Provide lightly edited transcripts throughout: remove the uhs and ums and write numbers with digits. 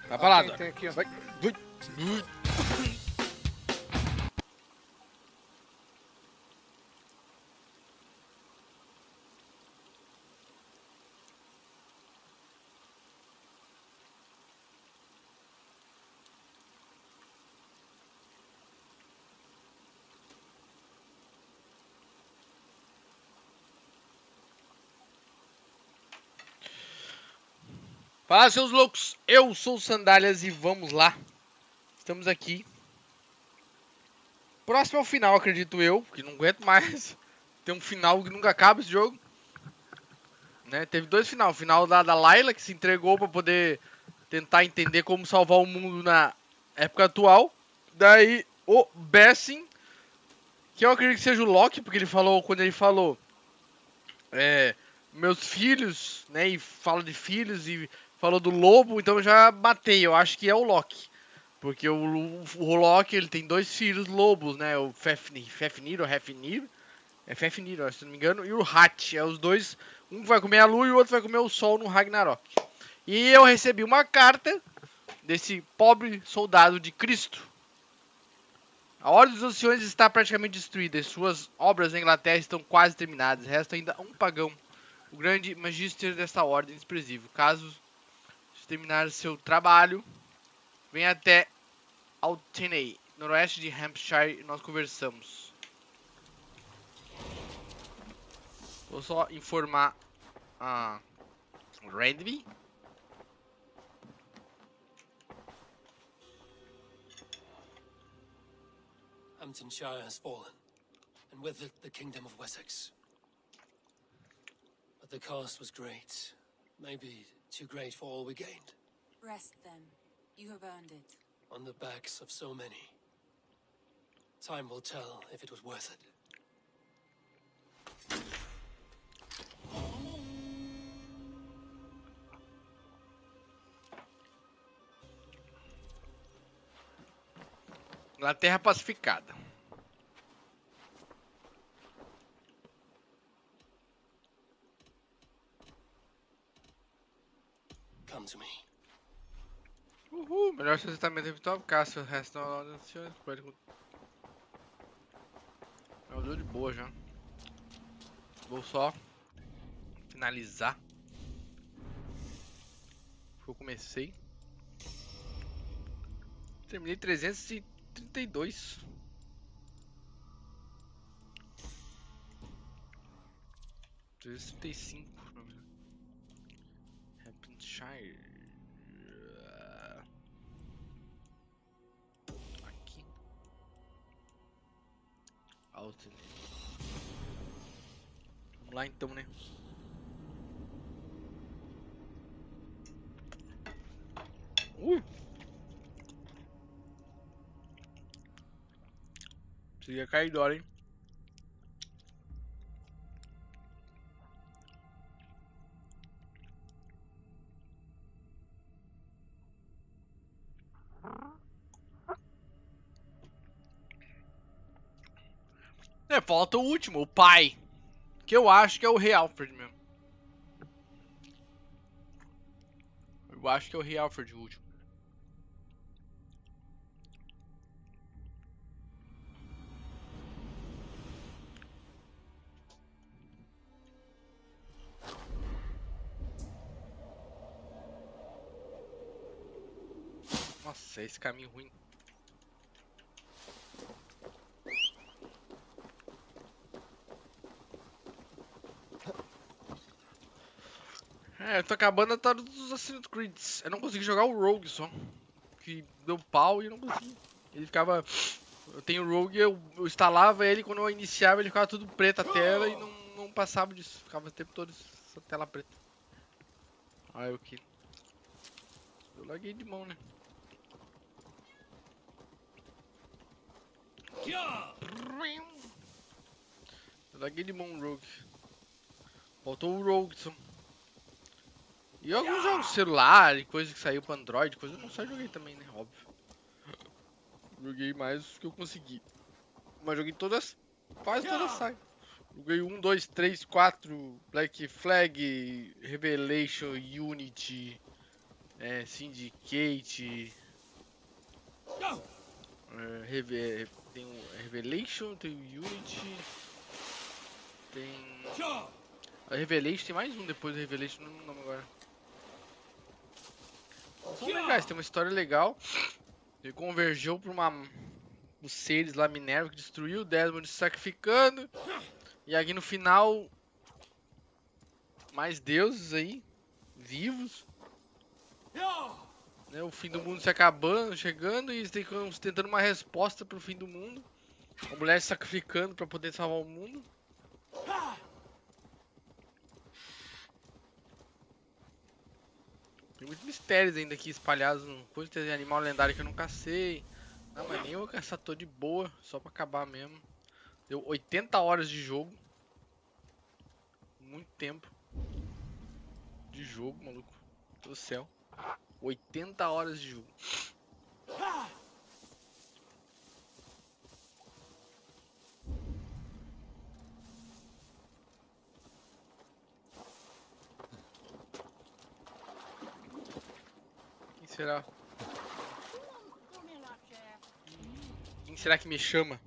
Vai pra lá, Tem aqui, ó. vai. Fala, seus loucos, eu sou o Sandalhas e vamos lá. Estamos aqui. Próximo ao final, acredito eu, que não aguento mais. Tem um final que nunca acaba esse jogo. Né? Teve dois finais. O final da Layla, que se entregou pra poder tentar entender como salvar o mundo na época atual. Daí o Bessin, que eu acredito que seja o Loki, porque ele falou, quando ele falou meus filhos, né, e fala de filhos e falou do lobo, então eu já batei, eu acho que é o Loki. Porque o Loki, ele tem dois filhos lobos, né, o Fefnir ou Hefnir, é Fefnir, se não me engano, e o Hat, os dois, um vai comer a lua e o outro vai comer o sol no Ragnarok. E eu recebi uma carta desse pobre soldado de Cristo. A Ordem dos Anciões está praticamente destruída e suas obras na Inglaterra estão quase terminadas. Resta ainda um pagão, o grande magister desta ordem desprezível. Caso terminar seu trabalho, venha até Althenay, noroeste de Hampshire, e nós conversamos. Vou só informar a Randby. Hamptonshire has fallen, and with it the kingdom of Wessex. But the cost was great. Maybe too great for all we gained. Rest then. You have earned it. On the backs of so many. Time will tell if it was worth it. Inglaterra pacificada. Come to me. Uhul, melhor assentamento evitável, caça o resto da ordem dos senhores. É um jogo de boa já. Vou só finalizar. Eu comecei. Terminei 332. Hampshire. Aqui. Alternate. Vamos lá então, né? Seria caidora, hein? Falta o último, o pai. Que eu acho que é o Rei Alfred mesmo. Eu acho que é o Rei Alfred o último. Nossa, esse caminho ruim. Eu tô acabando a todos dos Assassin's Creed. Eu não consegui jogar o Rogue só. Que deu pau e eu não consegui. Ele ficava... Eu tenho o Rogue, eu instalava ele, quando eu iniciava ele ficava tudo preto a tela e não passava disso. Ficava o tempo todo essa tela preta. Olha eu aqui. Eu larguei de mão, né? Eu larguei de mão o Rogue. Faltou o Rogue só. E alguns jogos celular e coisa que saiu pra Android, coisa eu não só joguei também, né? Óbvio. Joguei mais do que eu consegui. Mas joguei todas, quase todas saem. Joguei 1, 2, 3, 4, Black Flag, Revelation, Unity, Syndicate. Tem o Revelation, tem o Unity. Tem. A Revelation tem mais um depois do Revelation, não lembro agora. São legais, tem uma história legal. Ele convergeu pra os seres lá, Minerva, que destruiu o Desmond se sacrificando. E aqui no final, mais deuses aí, vivos. Né, o fim do mundo se acabando, chegando, e eles tentando uma resposta pro fim do mundo. A mulher se sacrificando pra poder salvar o mundo. Tem muitos mistérios ainda aqui espalhados no coisa. Tem animal lendário que eu não cacei. Não, mas nem eu vou caçar, tô de boa, só pra acabar mesmo. Deu 80 horas de jogo. Muito tempo de jogo, maluco. Do céu. 80 horas de jogo. Quem será? Quem será que me chama?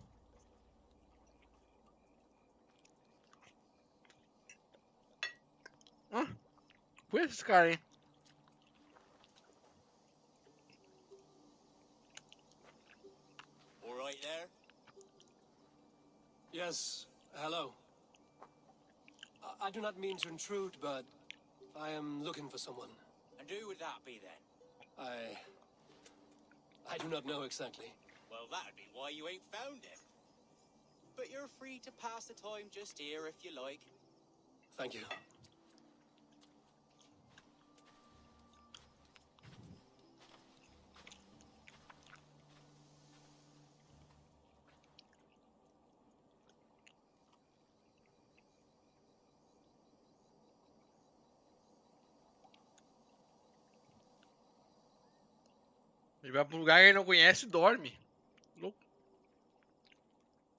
Conheço esse cara, hein? All right there? Yes, hello. I do not mean to intrude, but I am looking for someone. And who would that be then? I do not know exactly. Well, that'd be why you ain't found him. But you're free to pass the time just here if you like. Thank you. Ele vai pro lugar que ele não conhece e dorme. Louco.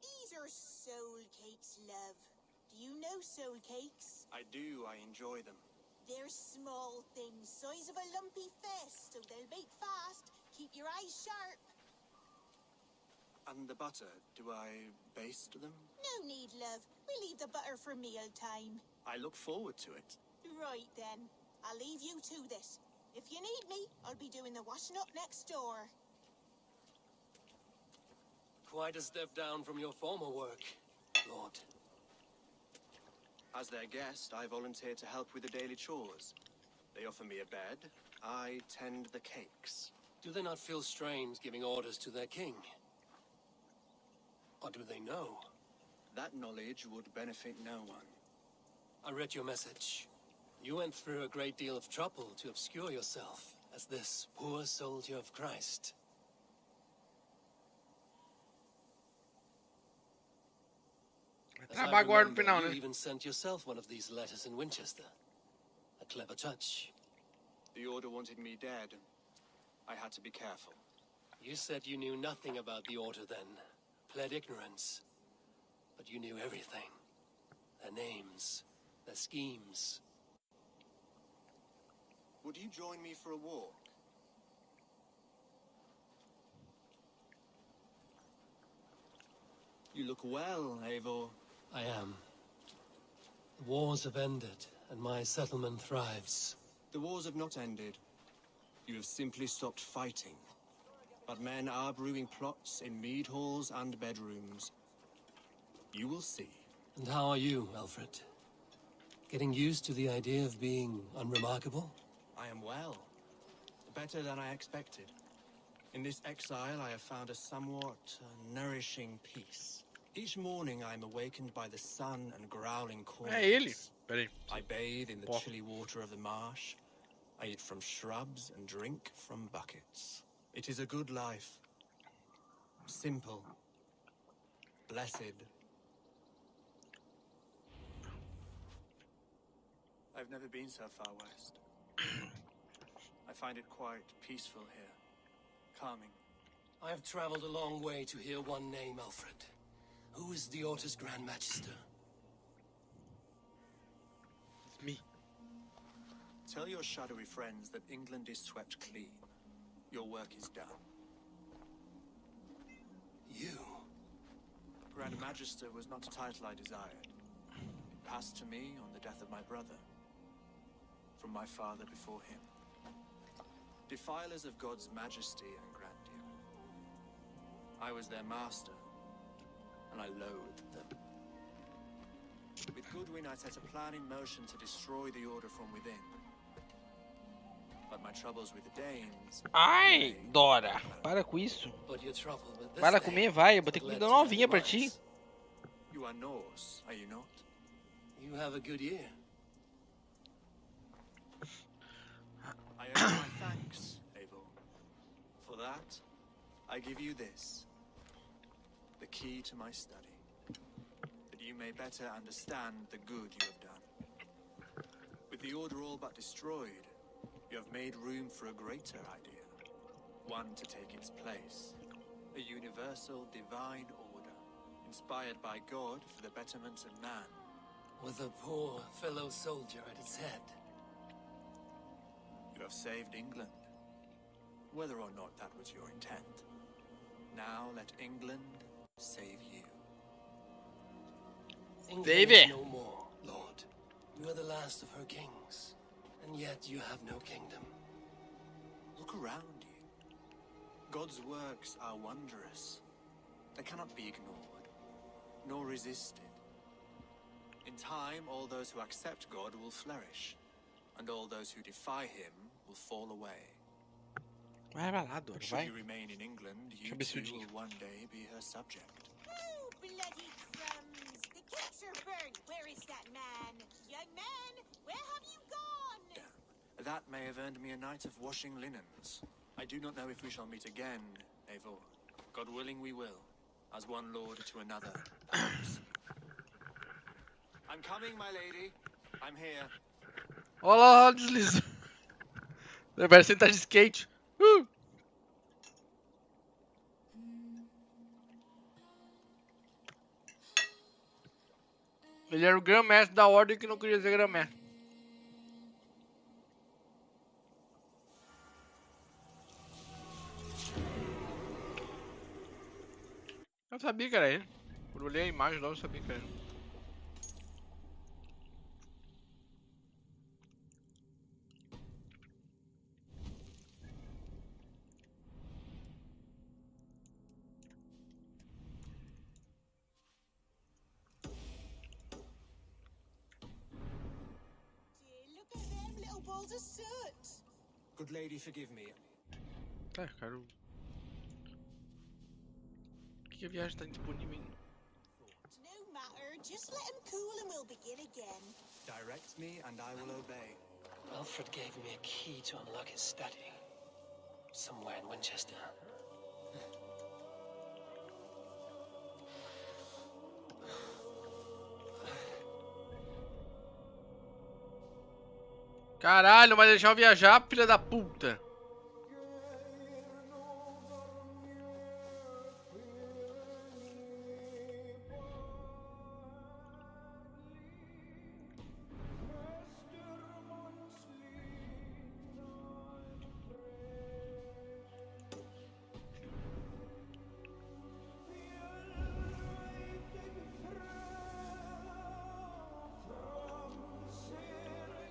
These are soul cakes, love. Do you know soul cakes? I do. I enjoy them. They're small things, size of a lumpy fist, so they'll bake fast. Keep your eyes sharp. And the butter, do I baste them? No need, love. We leave the butter for meal time. I look forward to it. Right then. I'll leave you to this. If you need me, I'll be doing the washing up next door. Quite a step down from your former work, Lord. As their guest, I volunteer to help with the daily chores. They offer me a bed. I tend the cakes. Do they not feel strange giving orders to their king? Or do they know? That knowledge would benefit no one. I read your message. You went through a great deal of trouble to obscure yourself as this poor soldier of Christ. As I Agora no remember, final, you né? even sent yourself one of these letters in Winchester. A clever touch. The order wanted me dead. I had to be careful. You said you knew nothing about the order then, pled ignorance. But you knew everything. Their names, their schemes. Would you join me for a walk? You look well, Eivor. I am. The wars have ended, and my settlement thrives. The wars have not ended. You have simply stopped fighting. But men are brewing plots in mead halls and bedrooms. You will see. And how are you, Alfred? Getting used to the idea of being unremarkable? I am well. Better than I expected. In this exile, I have found a somewhat nourishing peace. Each morning, I am awakened by the sun and growling cormorants. É ele. Pera aí. I bathe in the Oh. chilly water of the marsh. I eat from shrubs and drink from buckets. It is a good life. Simple. Blessed. I've never been so far west. I find it quite peaceful here. Calming. I have traveled a long way to hear one name, Alfred. Who is the Orta's Grand Magister? It's me. Tell your shadowy friends that England is swept clean. Your work is done. You? Grand Magister was not a title I desired. It passed to me on the death of my brother. From my father before him. Defilers of God's majesty and grandeur. I was their master, and I loathed them. With Goodwin, I set a plan in motion to destroy the order from within. But my troubles with the Danes... Ai, Dora, para com isso. But your trouble with this Para thing comer, vai. Eu botei led comida to their novinha pra ti. demise. You are Norse, are you not? You have a good ear. I owe you my thanks, Eivor. For that, I give you this. The key to my study. That you may better understand the good you have done. With the order all but destroyed, you have made room for a greater idea. One to take its place. A universal divine order, inspired by God for the betterment of man. With a poor fellow soldier at its head. You have saved England. Whether or not that was your intent. Now let England save you. England Baby. is no more, Lord. You are the last of her kings, and yet you have no kingdom. Look around you. God's works are wondrous. They cannot be ignored, nor resisted. In time, all those who accept God will flourish, and all those who defy him will fall away. Vai lá, Dora, Should vai. you remain in England, you Deixa eu ver too se eu will one day be her subject. Oh, bloody crumbs! The cakes are burnt. Where is that man? Young man, where have you gone? Damn. That may have earned me a night of washing linens. I do not know if we shall meet again, Eivor. God willing, we will. As one lord to another, perhaps. I'm coming, my lady. I'm here. Olha lá, desliza. Vai sentar de skate. Ele era o grão-mestre da ordem que não queria ser grão-mestre. Eu sabia que era ele. Quando eu olhei a imagem lá, eu sabia que era ele. Gee, look at them little balls of soot. Good lady, forgive me. Tá, cara. Por que a viagem tá indisponível ainda? No matter, just let him cool and we'll begin again. Direct me and I will obey. Alfred gave me a key to unlock his study. Somewhere in Winchester. Caralho, não vai deixar eu viajar, filha da puta.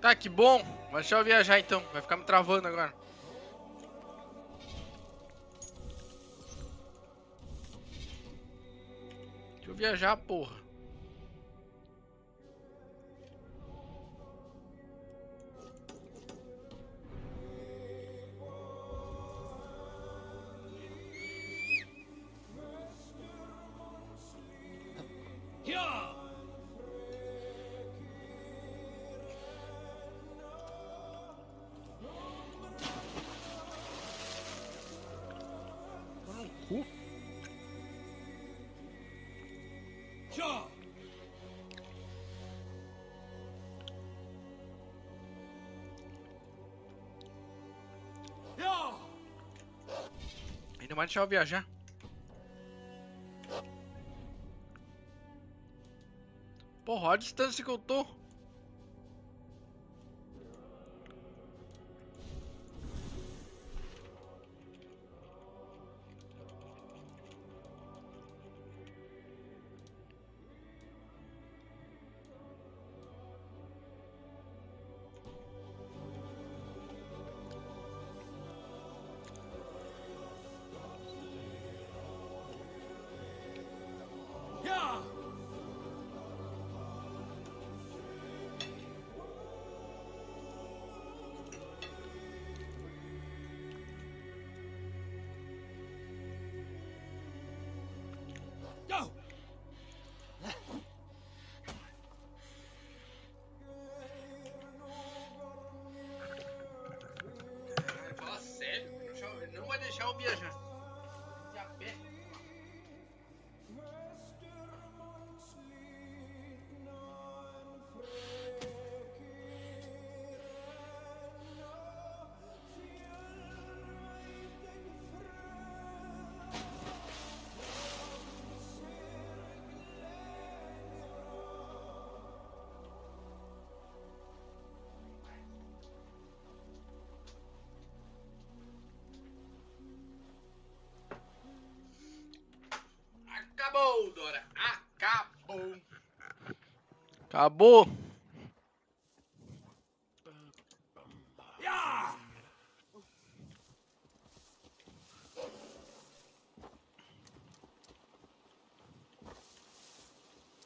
Tá, que bom. Vai deixar eu viajar então. Vai ficar me travando agora. Deixa eu viajar, porra. Ainda mais deixar eu viajar. Porra, olha a distância que eu tô. viajando. E a pé. Acabou, Dora. Acabou. Acabou.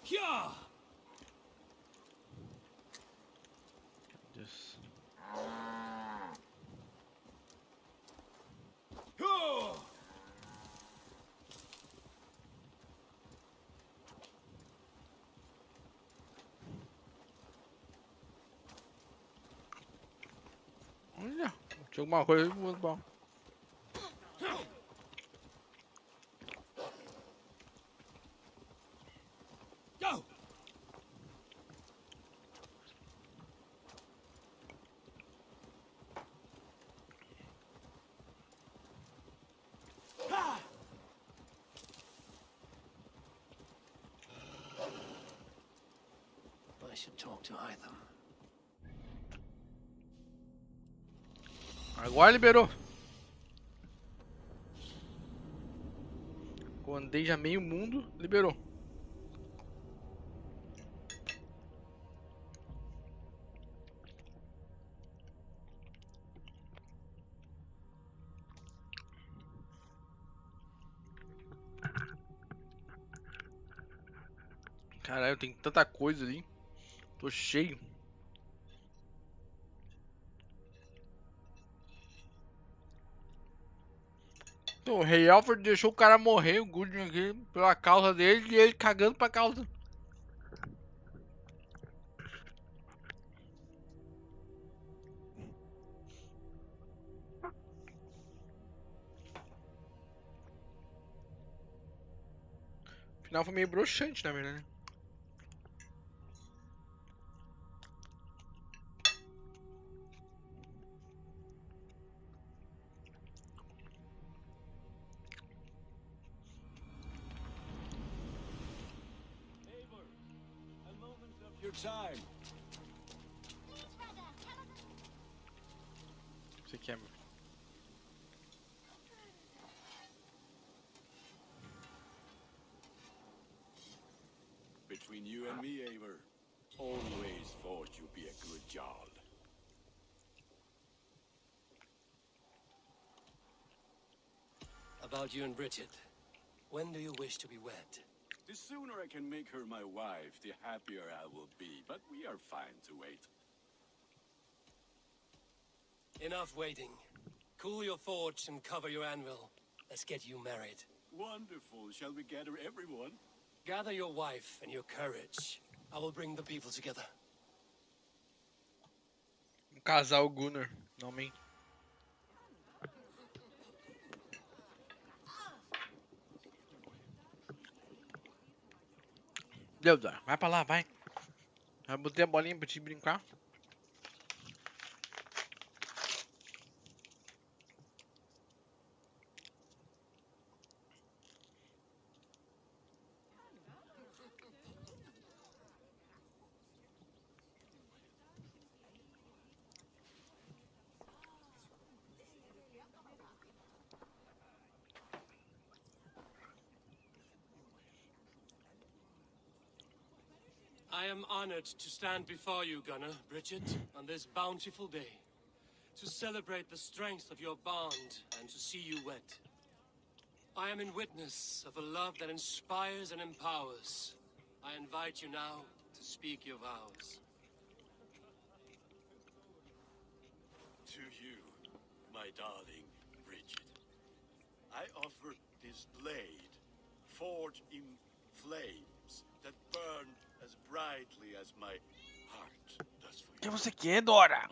Yeah! Deus. Olha, tinha alguma coisa muito bom. Go! I should talk to Hytham. Agora liberou. Eu andei já meio mundo, liberou. Caralho, tem tanta coisa ali. Tô cheio. Então, o Rei Alfred deixou o cara morrer, o Gudrun aqui, pela causa dele, e ele cagando pra causa. O final foi meio broxante, na verdade. Your time. Você quer, meu? Between you and me, Eivor, always thought you'd be a good Jarl. About you and Bridget. When do you wish to be wed? The sooner I can make her my wife, the happier I will be, but we are fine to wait. Enough waiting. Cool your forge and cover your anvil. Let's get you married. Wonderful. Shall we gather everyone? Gather your wife and your courage. I will bring the people together. Casal Gunnar, não me. Deus, vai pra lá, vai. Já botei a bolinha pra te brincar. I am honored to stand before you, Gunnar, Bridget, on this bountiful day, to celebrate the strength of your bond and to see you wed. I am in witness of a love that inspires and empowers. I invite you now to speak your vows. To you, my darling Bridget, I offer this blade, forged in flames that burn as brightly as my heart does for O que you. você quer, Dora?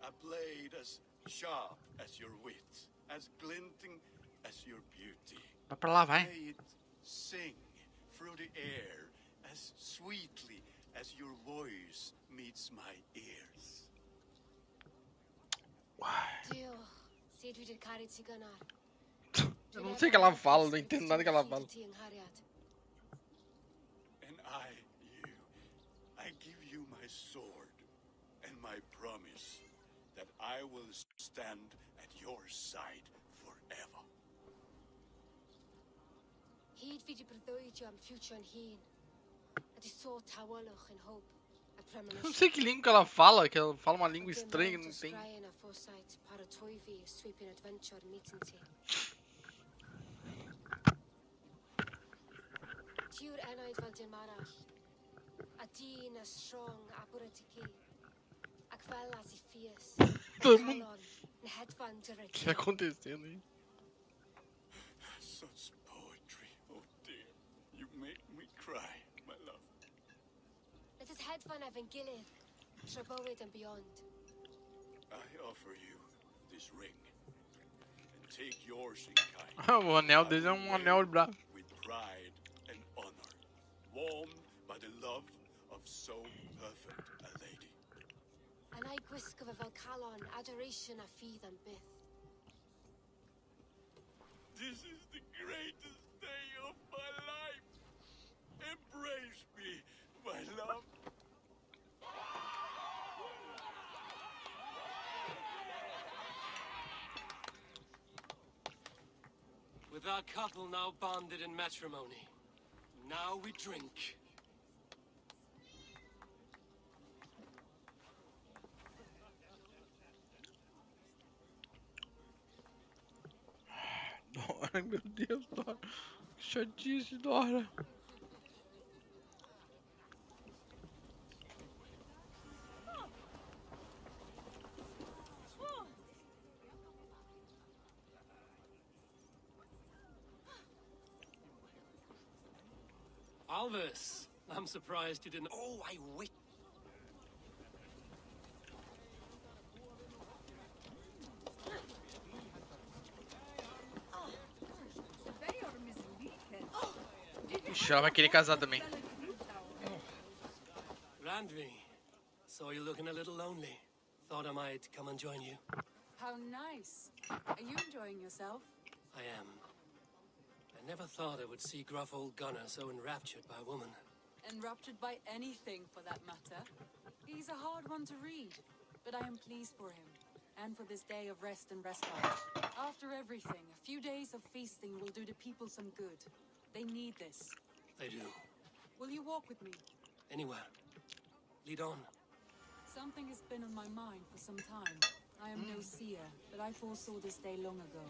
I A blade as sharp as your wit, as glinting as your beauty. Vai pra lá, vai. May it sing through the air as sweetly as your voice meets my ears. Eu não sei o que ela fala, não entendo nada que ela fala. And I give you my sword and my promise that I will stand at your side forever. Hyd fi di breuddwydio am future yn hun, a di so tawalwch yn hope a Eu não premonition. sei que língua que ela fala uma língua estranha, não tem. Brian a foresight, paratoi fi, sweeping adventure meeting ti. Tiwr enaid fel dim arall, a dyn a strong a bwratici, ac fel as I fierce, Todo mundo. calon, yn hedfan O que tá dyryci. acontecendo aí? Such poetry, oh dear. You make me cry, my love. Let us hedfan efo'n gilydd, tra bywyd and beyond. I offer you this ring. And take yours in kind. O anel dele é um anel de braço. With pride and honor, warmed by the love of so perfect a lady. And I gwisgo fe fel calon, adoration a ffydd am byth. This is the greatest day of my life. Embrace me, my love. With our couple now bonded in matrimony, now we drink. Ai meu Deus, Dora. Que chatice, Dora. Alvis, I'm surprised you didn't. Oh, I wish. Ixi, ela vai querer casar também. Randvi, saw you looking a little lonely. Thought I might come and join you. How nice. Are you enjoying yourself? I am. I never thought I would see gruff old Gunner so enraptured by a woman. Enraptured by anything, for that matter. He's a hard one to read, but I am pleased for him, and for this day of rest and respite. After everything, a few days of feasting will do the people some good. They need this. They do. Will you walk with me? Anywhere. Lead on. Something has been on my mind for some time. I am no seer, but I foresaw this day long ago.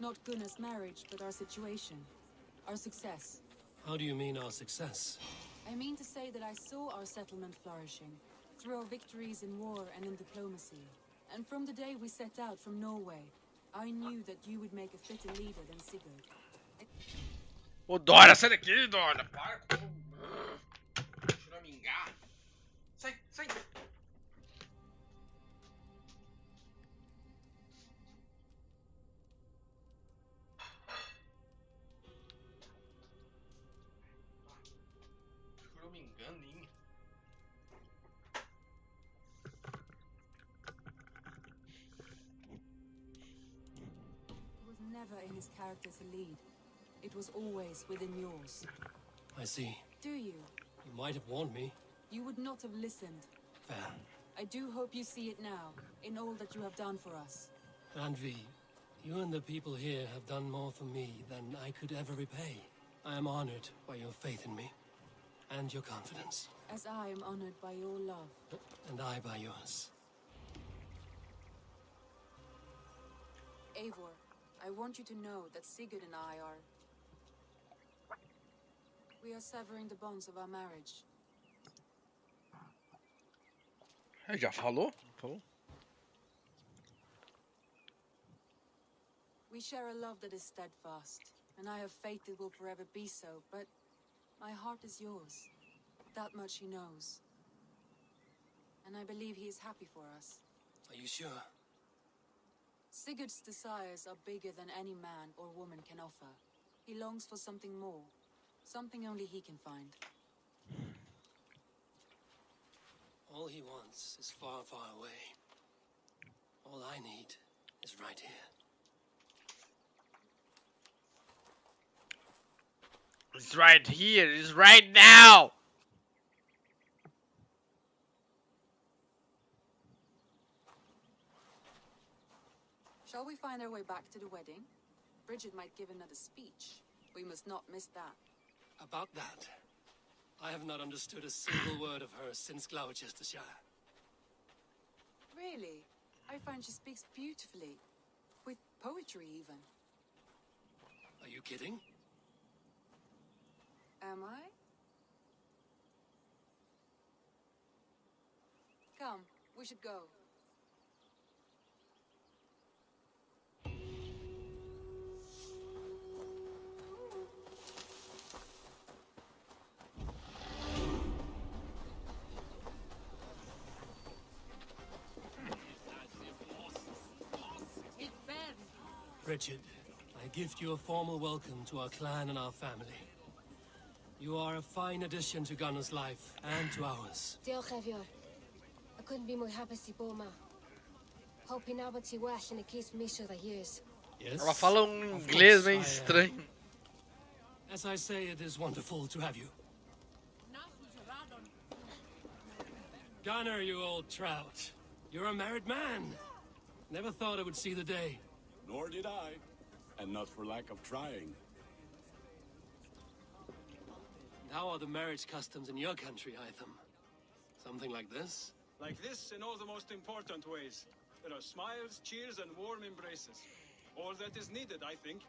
Not Gunnar's marriage, but our situation. Our success. How do you mean our success? I mean to say that I saw our settlement flourishing, through our victories in war and in diplomacy. And from the day we set out from Norway, I knew that you would make a fitter leader than Sigurd. Ô, Dora, sai daqui, Dora. Para com... Choramingar. Sai, sai. Choramingando em mim. It was never in his character to lead. It was always within yours. I see. Do you? You might have warned me. You would not have listened. Fair. I do hope you see it now, in all that you have done for us. Randvi, you and the people here have done more for me than I could ever repay. I am honored by your faith in me, and your confidence. As I am honored by your love. And I by yours. Eivor, I want you to know that Sigurd and I are... We are severing the bonds of our marriage. Já falou? Falou. We share a love that is steadfast, and I have faith it will forever be so, but my heart is yours. That much he knows. And I believe he is happy for us, Are you sure? Sigurd's desires are bigger than any man or woman can offer. He longs for something more. Something only he can find. All he wants is far, far away. All I need is right here. It's right here. It's right now. Shall we find our way back to the wedding? Bridget might give another speech. We must not miss that. About that, I have not understood a single word of her since Gloucestershire. Really? I find she speaks beautifully. With poetry, even. Are you kidding? Am I? Come, we should go. Richard, I gift you a formal welcome to our clan and our family. You are a fine addition to Gunnar's life and to ours. Diolch Evior. I couldn't be more happy to Boma. Hoping now to wash in a case misho da years. Yes. Ela fala of inglês course, meio estranho. As I say, it is wonderful to have you. Gunnar, you old trout. You're a married man. Never thought I would see the day. Nor did I, and not for lack of trying. And how are the marriage customs in your country, Hytham? Something like this? Like this in all the most important ways. There are smiles, cheers, and warm embraces. All that is needed, I think.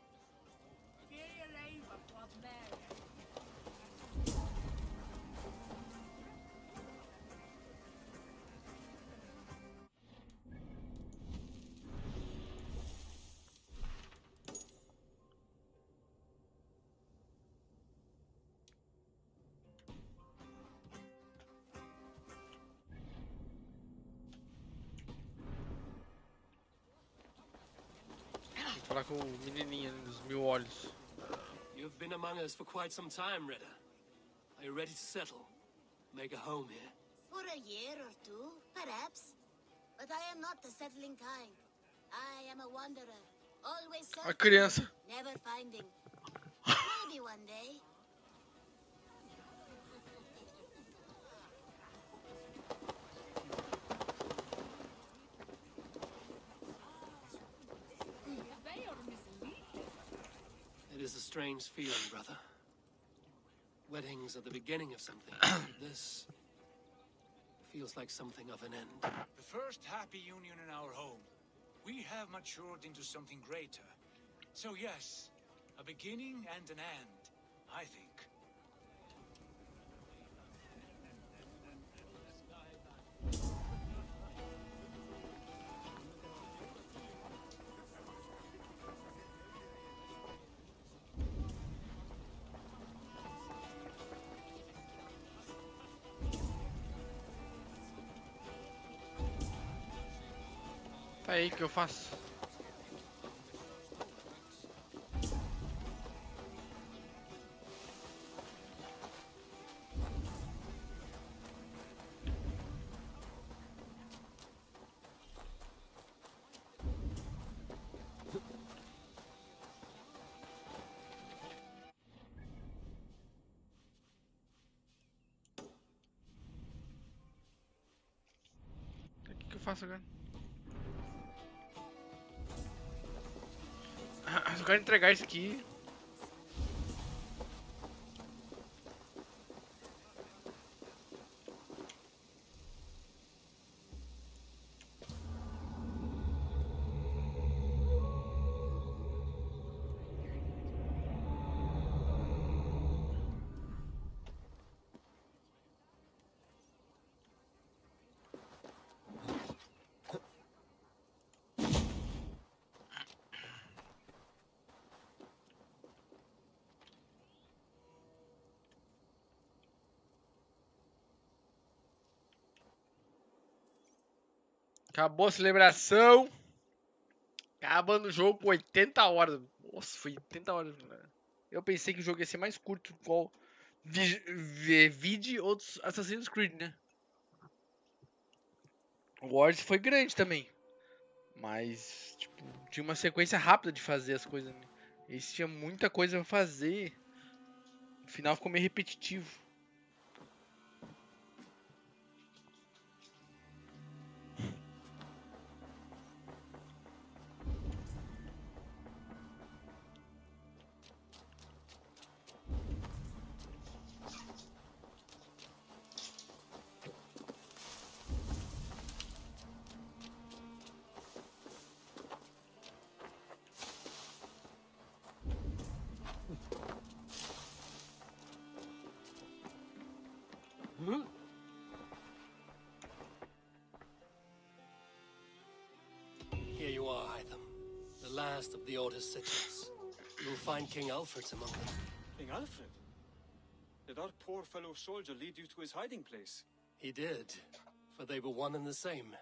Vou falar com o menininho dos 1000 olhos. You've been among us for quite some time, Redda. Are you ready to settle? Make a home here? For a year or two, perhaps. But I am not the settling kind. I am a wanderer. Always A searching, criança. never finding. Maybe one day. It is a strange feeling, brother. Weddings are the beginning of something. This feels like something of an end. The first happy union in our home. We have matured into something greater. So yes, a beginning and an end, I think. Tá aí, o que eu faço? O que eu faço agora? Eu quero entregar isso aqui. Acabou a celebração. Acabando o jogo com 80 horas. Nossa, foi 80 horas. Eu pensei que o jogo ia ser mais curto, igual Vide outros Assassin's Creed, né? O Wars foi grande também. Mas, tipo, tinha uma sequência rápida de fazer as coisas. Né? Esse tinha muita coisa pra fazer. No final ficou meio repetitivo. Here you are, Hytham. The last of the Order's citizens. You'll find King Alfred's among them. King Alfred? Did our poor fellow soldier lead you to his hiding place? He did, for they were one and the same.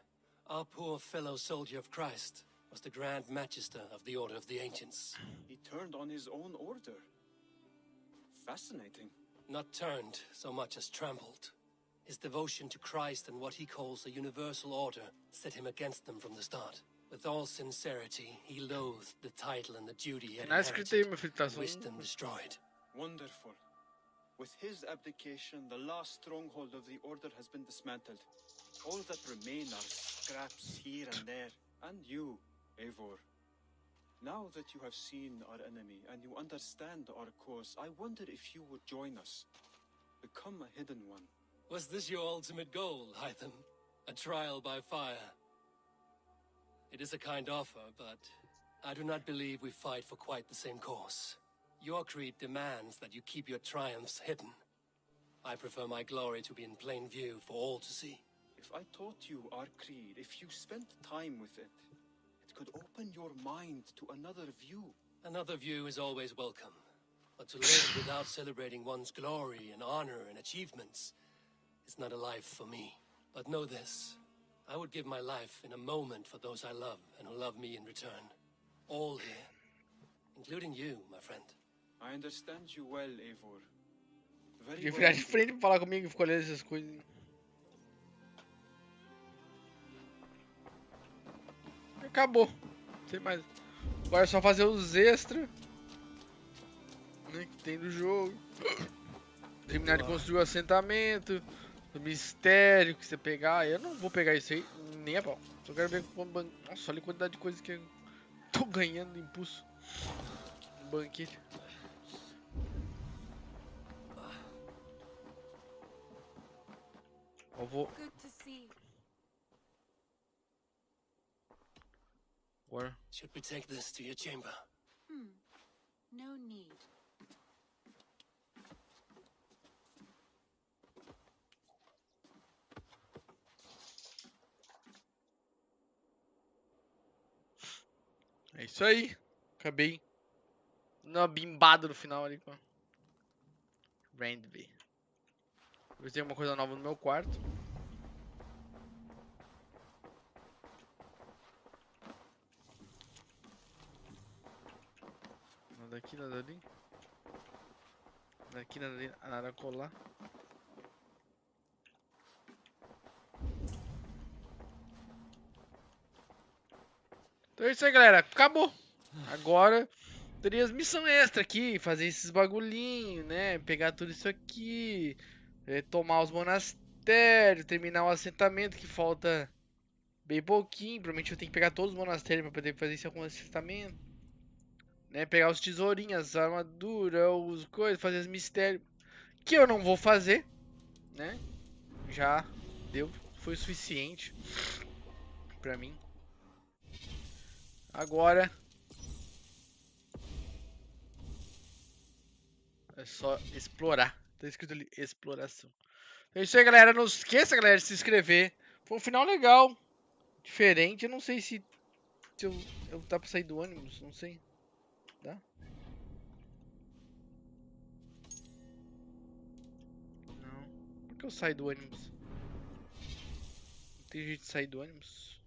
Our poor fellow soldier of Christ was the Grand Magister of the Order of the Ancients. He turned on his own order. Fascinating. Not turned so much as trampled. His devotion to Christ and what he calls a universal order set him against them from the start. With all sincerity, he loathed the title and the duty he had inherited, and wished them destroyed. Wonderful. With his abdication, the last stronghold of the Order has been dismantled. All that remain are scraps here and there. And you, Eivor. Now that you have seen our enemy and you understand our cause, I wonder if you would join us. Become a hidden one. Was this your ultimate goal, Hytham? A trial by fire? It is a kind offer, but I do not believe we fight for quite the same cause. Your creed demands that you keep your triumphs hidden. I prefer my glory to be in plain view for all to see. If I taught you our creed, if you spent time with it, it could open your mind to another view. Another view is always welcome. But to live without celebrating one's glory and honor and achievements is not a life for me. But know this. I would give my life in a moment for those I love and who love me in return. All here. Including you, my friend. I understand you well, Eivor. Very Porque well. ficar de frente pra falar comigo e ficar olhando essas coisas. Acabou. Não sei mais. Agora é só fazer os extras, né, que tem do jogo. Terminar de construir o assentamento. O mistério que você pegar. Eu não vou pegar isso aí nem a pau. Só quero ver como nossa, olha a quantidade de coisa que eu tô ganhando de impulso no banquete. Eu vou. Agora. Should we take this to your chamber? No need. É isso aí. Acabei. Uma bimbada no final ali com a Randby. Vou ver se tem alguma coisa nova no meu quarto. Nada aqui, nada ali. Nada aqui, nada ali. Nada a colar. Então é isso aí, galera. Acabou. Agora teria as missões extra aqui. Fazer esses bagulhinhos, né? Pegar tudo isso aqui. Tomar os monastérios. Terminar o assentamento que falta bem pouquinho. Provavelmente eu tenho que pegar todos os monastérios para poder fazer esse assentamento. Né? Pegar os tesourinhos, as armaduras, os coisas. Fazer os mistérios. Que eu não vou fazer. Né? Já deu. Foi o suficiente pra mim. Agora é só explorar. Tá escrito ali, exploração. Então é isso aí, galera. Não esqueça, galera, de se inscrever. Foi um final legal. Diferente. Eu não sei se eu dá pra sair do ônibus. Não sei. Dá? Não. Por que eu saio do ônibus? Não tem jeito de sair do ônibus?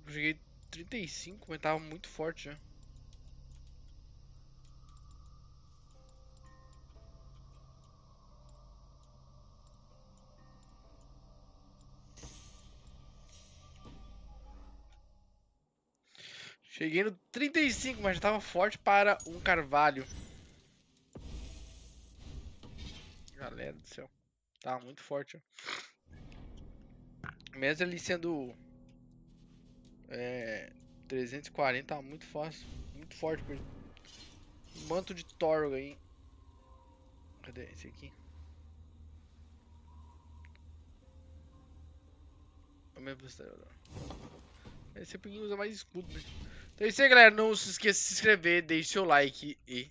Eu cheguei 35, mas tava muito forte já. Cheguei no 35, mas já tava forte para um carvalho. Galera do céu. Tava muito forte, ó. Mesmo ele sendo 340, tava muito fácil. Muito forte pra ele. Manto de Thor aí. Cadê esse aqui? É o mesmo. Esse aqui usa mais escudo, né? Então é isso aí, galera. Não se esqueça de se inscrever, deixe seu like e